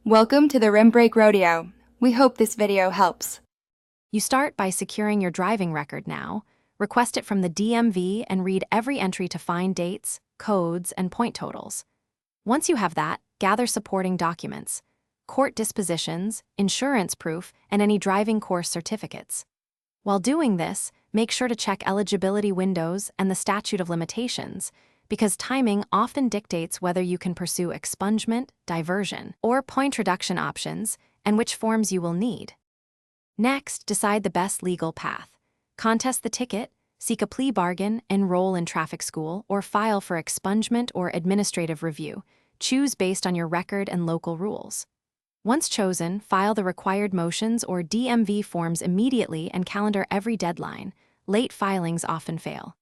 Welcome to the Rim Break Rodeo. We hope this video helps. You start by securing your driving record now, request it from the DMV, and read every entry to find dates, codes, and point totals. Once you have that, gather supporting documents, court dispositions, insurance proof, and any driving course certificates. While doing this, make sure to check eligibility windows and the statute of limitations, because timing often dictates whether you can pursue expungement, diversion, or point reduction options, and which forms you will need. Next, decide the best legal path. Contest the ticket, seek a plea bargain, enroll in traffic school, or file for expungement or administrative review. Choose based on your record and local rules. Once chosen, file the required motions or DMV forms immediately and calendar every deadline. Late filings often fail.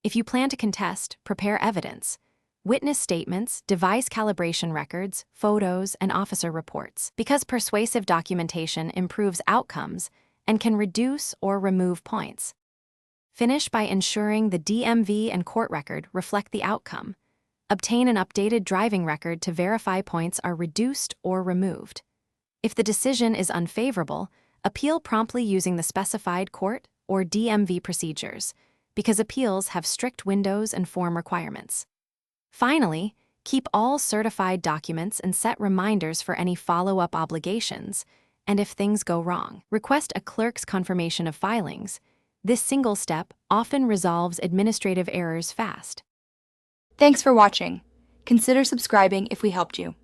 If you plan to contest, prepare evidence. Witness statements, device calibration records, photos, and officer reports, because persuasive documentation improves outcomes and can reduce or remove points. Finish by ensuring the DMV and court record reflect the outcome. Obtain an updated driving record to verify points are reduced or removed. If the decision is unfavorable, appeal promptly using the specified court or DMV procedures, because appeals have strict windows and form requirements. Finally, keep all certified documents and set reminders for any follow-up obligations, and if things go wrong, request a clerk's confirmation of filings. This single step often resolves administrative errors fast. Thanks for watching. Consider subscribing if we helped you.